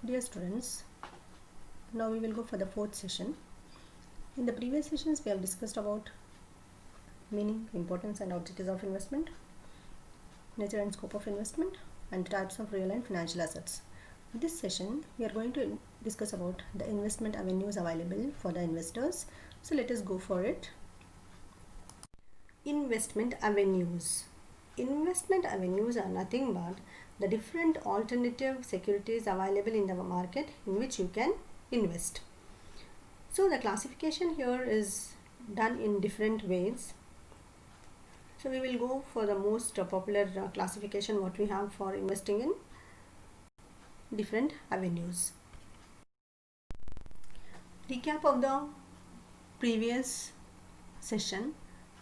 Dear students, now we will go for the fourth session. In the previous sessions, we have discussed about meaning, importance and objectives of investment, nature and scope of investment, and types of real and financial assets. In this session, we are going to discuss about the investment avenues available for the investors. So let us go for it. Investment avenues. Investment avenues are nothing but the different alternative securities available in the market in which you can invest. So the classification here is done in different ways. So we will go for the most popular classification what we have for investing in different avenues. Recap of the previous session.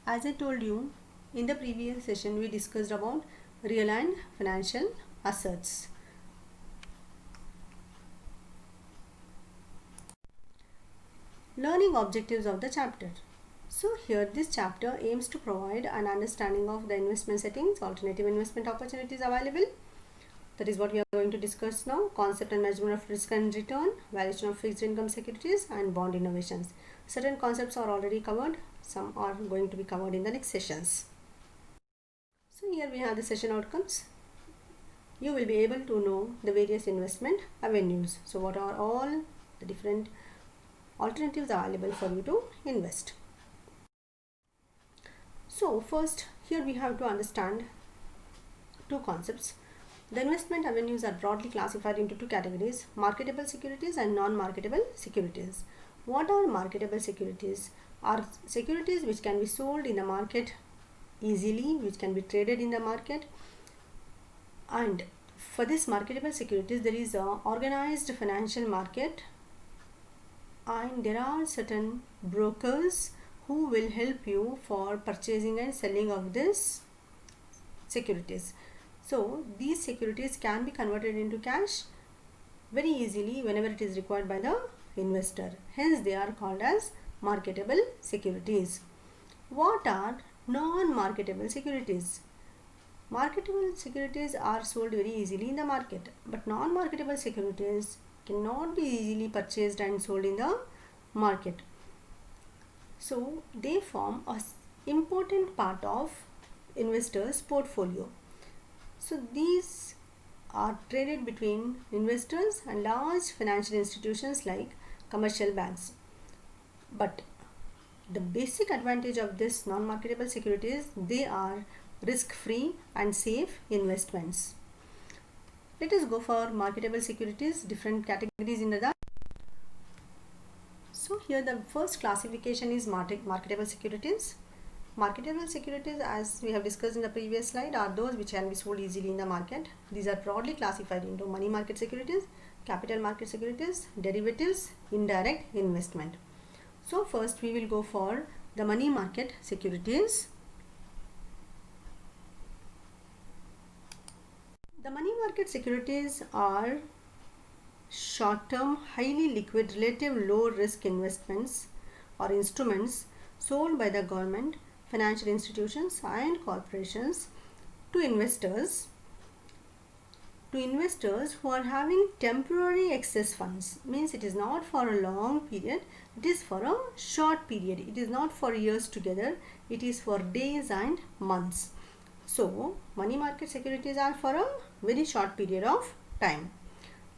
As I told you, in the previous session we discussed about real and financial assets. Learning objectives of the chapter. So here this chapter aims to provide an understanding of the investment settings, alternative investment opportunities available. That is what we are going to discuss now. Concept and measurement of risk and return, valuation of fixed income securities and bond innovations. Certain concepts are already covered. Some are going to be covered in the next sessions. So here we have the session outcomes. You will be able to know the various investment avenues. So what are all the different alternatives available for you to invest. So first, here we have to understand two concepts. The investment avenues are broadly classified into two categories: marketable securities and non-marketable securities. What are marketable securities? Are securities which can be sold in the market easily, which can be traded in the market. And for this marketable securities, there is a organized financial market, and there are certain brokers who will help you for purchasing and selling of this securities. So these securities can be converted into cash very easily whenever it is required by the investor. Hence they are called as marketable securities. What are non-marketable securities? Marketable securities are sold very easily in the market, but non-marketable securities cannot be easily purchased and sold in the market. So they form an important part of investors' portfolio. So these are traded between investors and large financial institutions like commercial banks. But the basic advantage of this non-marketable securities, they are risk-free and safe investments. Let us go for marketable securities, different categories in that. So here the first classification is marketable securities. Marketable securities, as we have discussed in the previous slide, are those which can be sold easily in the market. These are broadly classified into money market securities, capital market securities, derivatives, indirect investment. So first we will go for the money market securities. The money market securities are short-term, highly liquid, relative low risk investments or instruments sold by the government, financial institutions and corporations to investors who are having temporary excess funds. Means it is not for a long period, it is for a short period. It is not for years together, it is for days and months. So money market securities are for a very short period of time.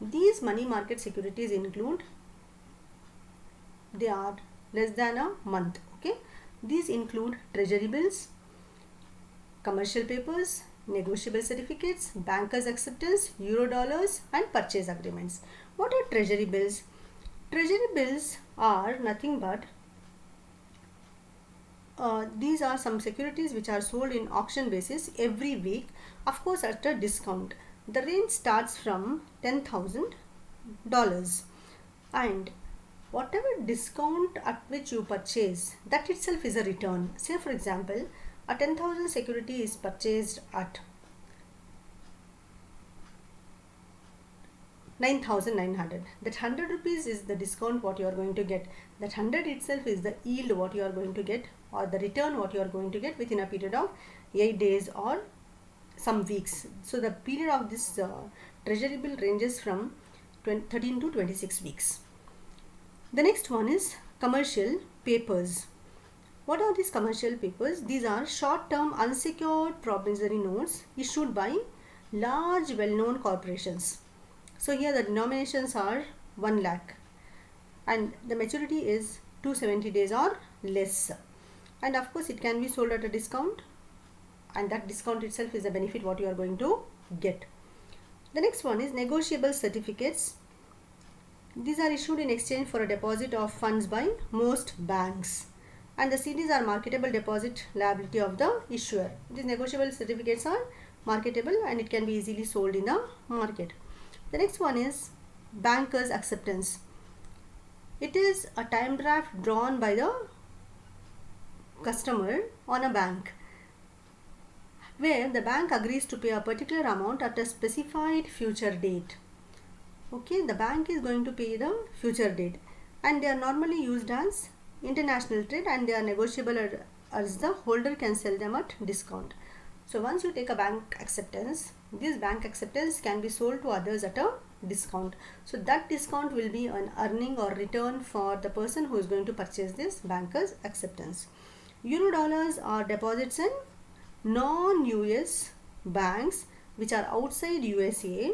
These money market securities include, they are less than a month. Okay, these include treasury bills, commercial papers, negotiable certificates, bankers acceptance, euro dollars and purchase agreements. What are treasury bills? Treasury bills are nothing but these are some securities which are sold in auction basis every week, of course at a discount. The range starts from $10,000, and whatever discount at which you purchase, that itself is a return. Say for example, a 10,000 security is purchased at 9,900. That 100 rupees is the discount what you are going to get. That 100 itself is the yield what you are going to get, or the return what you are going to get within a period of 8 days or some weeks. So the period of this treasury bill ranges from 13 to 26 weeks. The next one is commercial papers. What are these commercial papers? These are short-term unsecured promissory notes issued by large well-known corporations. So here the denominations are 1 lakh and the maturity is 270 days or less. And of course it can be sold at a discount, and that discount itself is a benefit what you are going to get. The next one is negotiable certificates. These are issued in exchange for a deposit of funds by most banks, and the CDs are marketable deposit liability of the issuer. These negotiable certificates are marketable and it can be easily sold in the market. The next one is bankers acceptance. It is a time draft drawn by the customer on a bank, where the bank agrees to pay a particular amount at a specified future date. Okay, the bank is going to pay the future date, and they are normally used as international trade, and they are negotiable as the holder can sell them at discount. So once you take a bank acceptance, this bank acceptance can be sold to others at a discount. So that discount will be an earning or return for the person who is going to purchase this banker's acceptance. Euro dollars are deposits in non-US banks which are outside USA,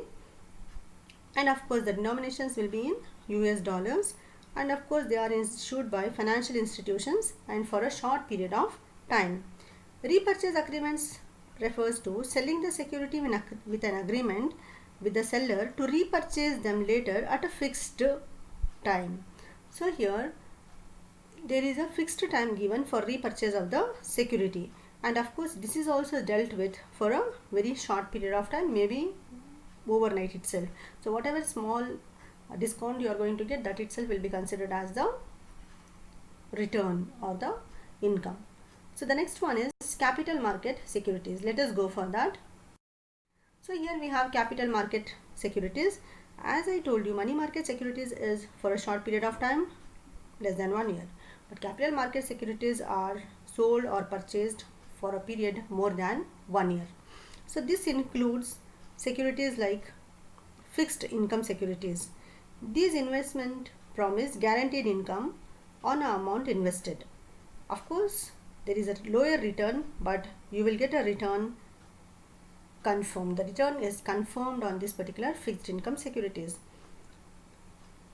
and of course the denominations will be in US dollars, and of course they are issued by financial institutions and for a short period of time. Repurchase agreements refers to selling the security with an agreement with the seller to repurchase them later at a fixed time. So here there is a fixed time given for repurchase of the security, and of course this is also dealt with for a very short period of time, maybe overnight itself. So whatever small discount you are going to get, that itself will be considered as the return or the income. So the next one is capital market securities. Let us go for that. So here we have capital market securities. As I told you, money market securities is for a short period of time, less than 1 year, but capital market securities are sold or purchased for a period more than 1 year. So this includes securities like fixed income securities. These investment promise guaranteed income on an amount invested. Of course there is a lower return, but you will get a return confirmed. The return is confirmed on this particular fixed income securities.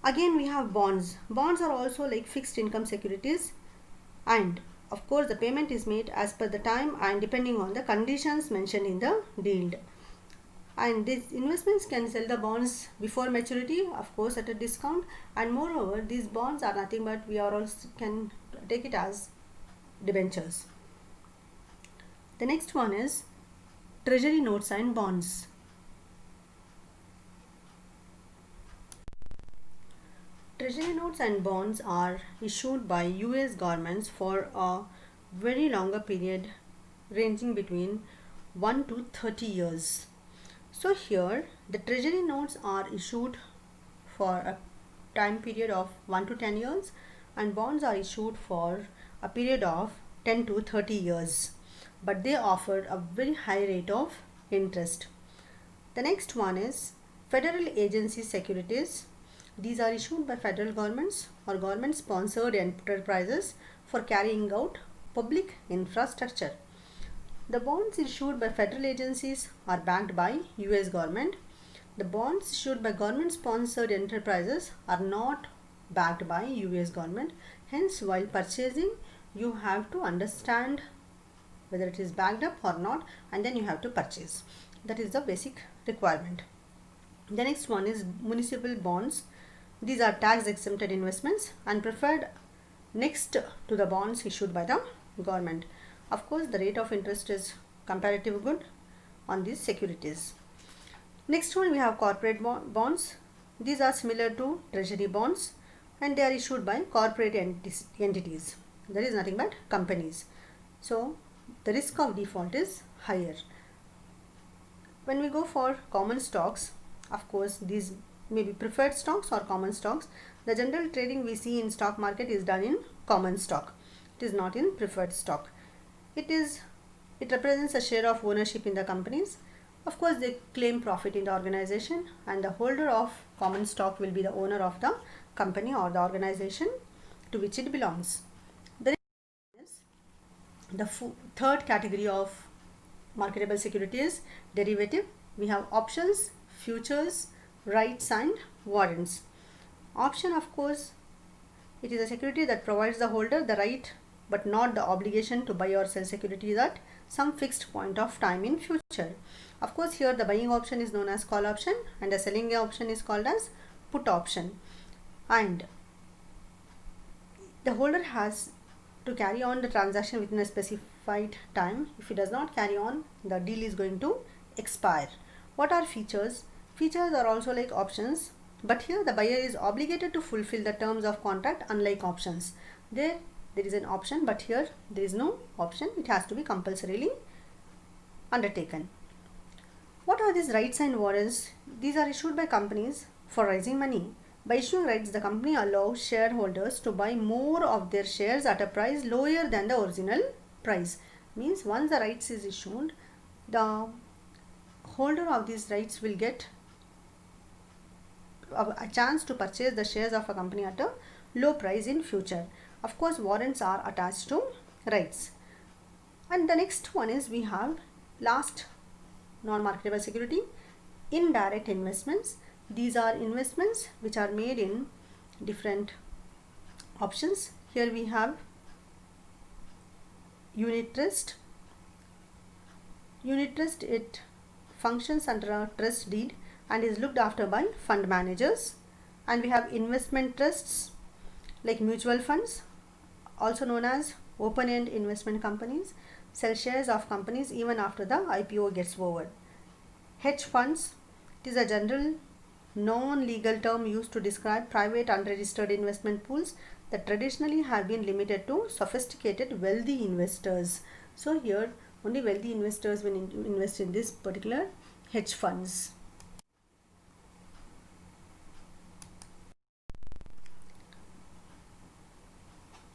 Again we have bonds. Bonds are also like fixed income securities, and of course the payment is made as per the time and depending on the conditions mentioned in the deal. And these investments can sell the bonds before maturity, of course at a discount, and moreover these bonds are nothing but we are also can take it as debentures. The next one is treasury notes and bonds. Treasury notes and bonds are issued by US governments for a very longer period ranging between 1 to 30 years. So here the treasury notes are issued for a time period of 1 to 10 years, and bonds are issued for a period of 10 to 30 years, but they offer a very high rate of interest. The next one is federal agency securities. These are issued by federal governments or government sponsored enterprises for carrying out public infrastructure. The bonds issued by federal agencies are backed by US government. The bonds issued by government sponsored enterprises are not backed by US government. Hence while purchasing you have to understand whether it is backed up or not, and then you have to purchase. That is the basic requirement. The next one is municipal bonds. These are tax exempted investments and preferred next to the bonds issued by the government. Of course the rate of interest is comparatively good on these securities. Next one we have corporate bonds. These are similar to treasury bonds and they are issued by corporate entities. There is nothing but companies. So the risk of default is higher. When we go for common stocks, of course these may be preferred stocks or common stocks. The general trading we see in stock market is done in common stock. It is not in preferred stock. It represents a share of ownership in the companies, Of course, they claim profit in the organization, and the holder of common stock will be the owner of the company or the organization to which it belongs. The third category of marketable security is derivative. We have options, futures, rights and warrants. Option, of course, it is a security that provides the holder the right but not the obligation to buy or sell securities at some fixed point of time in future. Of course, here the buying option is known as call option and the selling option is called as put option. And the holder has to carry on the transaction within a specified time. If he does not carry on, the deal is going to expire. What are features? Features are also like options, but here the buyer is obligated to fulfill the terms of contract, unlike options. There is an option, but here there is no option. It has to be compulsorily undertaken. What are these rights and warrants? These are issued by companies for raising money. By issuing rights, the company allows shareholders to buy more of their shares at a price lower than the original price. Means once the rights is issued, the holder of these rights will get a chance to purchase the shares of a company at a low price in future. Of course, warrants are attached to rights. And the next one is we have last non-marketable security, indirect investments. These are investments which are made in different options. Here we have unit trust. Unit trust, it functions under a trust deed and is looked after by fund managers. And we have investment trusts like mutual funds, also known as open-end investment companies, sell shares of companies even after the IPO gets over. Hedge funds, it is a general non-legal term used to describe private unregistered investment pools that traditionally have been limited to sophisticated wealthy investors. So here only wealthy investors will invest in this particular hedge funds.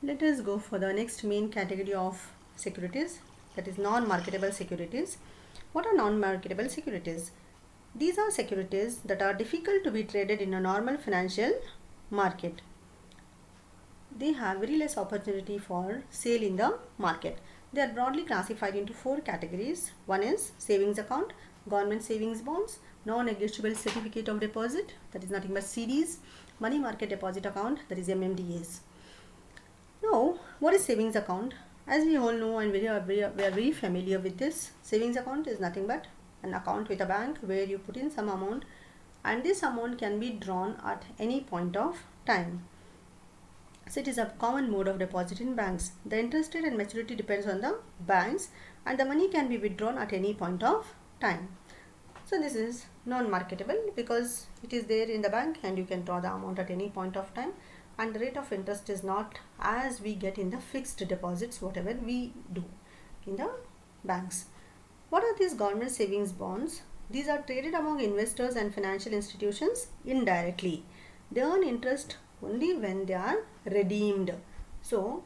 Let us go for the next main category of securities, that is non-marketable securities. What are non-marketable securities? These are securities that are difficult to be traded in a normal financial market. They have very less opportunity for sale in the market. They are broadly classified into four categories. One is savings account, government savings bonds, non-negotiable certificate of deposit, that is nothing but CDs, money market deposit account, that is MMDAs. Now, what is savings account? As we all know and we are very familiar with this, savings account is nothing but an account with a bank where you put in some amount and this amount can be drawn at any point of time. So it is a common mode of deposit in banks. The interest rate and maturity depends on the banks and the money can be withdrawn at any point of time. So this is non-marketable because it is there in the bank and you can draw the amount at any point of time, and the rate of interest is not as we get in the fixed deposits, whatever we do in the banks. What are these government savings bonds? These are traded among investors and financial institutions indirectly. They earn interest only when they are redeemed. So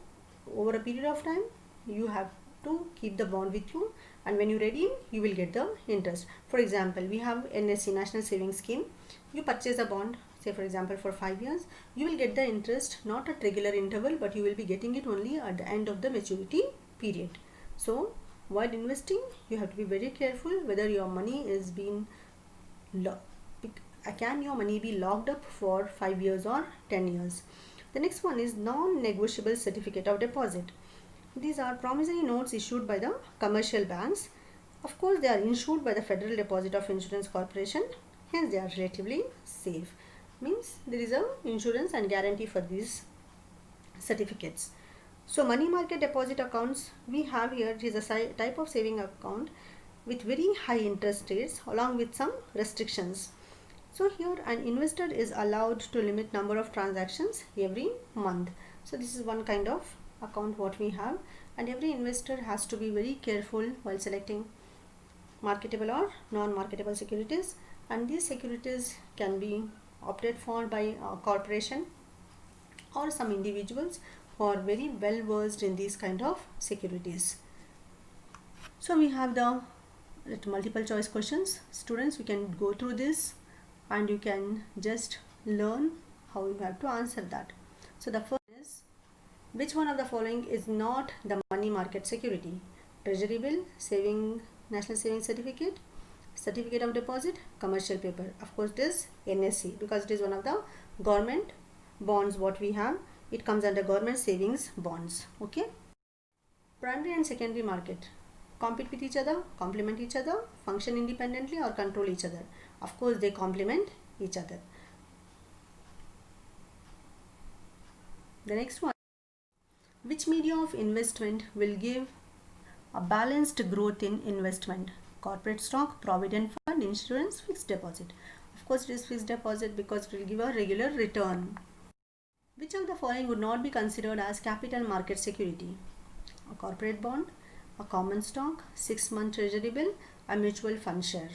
over a period of time you have to keep the bond with you, and when you redeem you will get the interest. For example, we have NSC, National Savings Scheme. You purchase a bond, say for example for 5 years, you will get the interest not at regular interval, but you will be getting it only at the end of the maturity period. So while investing you have to be very careful whether your money is being can your money be locked up for 5 years or 10 years. The next one is non-negotiable certificate of deposit. These are promissory notes issued by the commercial banks. Of course, they are insured by the Federal Deposit of Insurance Corporation, hence they are relatively safe. Means there is a insurance and guarantee for these certificates. So money market deposit accounts we have here, it is a type of saving account with very high interest rates along with some restrictions. So here an investor is allowed to limit number of transactions every month. So this is one kind of account what we have, and every investor has to be very careful while selecting marketable or non-marketable securities, and these securities can be opted for by a corporation or some individuals who are very well versed in these kind of securities. So we have the multiple choice questions. Students, you can go through this and you can just learn how you have to answer that. So the first is, which one of the following is not the money market security? Treasury bill, national savings certificate, certificate of deposit, commercial paper. Of course it is NSC, because it is one of the government bonds what we have. It comes under government savings bonds. Okay. Primary and secondary market compete with each other, complement each other, function independently, or control each other. Of course they complement each other. The next one, which medium of investment will give a balanced growth in investment? Corporate stock, provident fund, insurance, fixed deposit. Of course it is fixed deposit because it will give a regular return. Which of the following would not be considered as capital market security? A corporate bond, a common stock, 6-month treasury bill, a mutual fund share.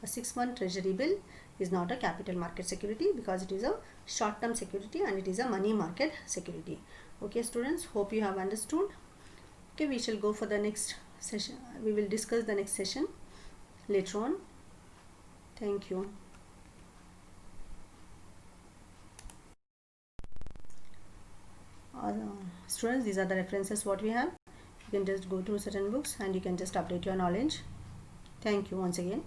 A 6-month treasury bill is not a capital market security because it is a short-term security and it is a money market security. Okay students, hope you have understood. Okay, we shall go for the next session. We will discuss the next session later on. Thank you. Students, these are the references what we have. You can just go through certain books and you can just update your knowledge. Thank you once again.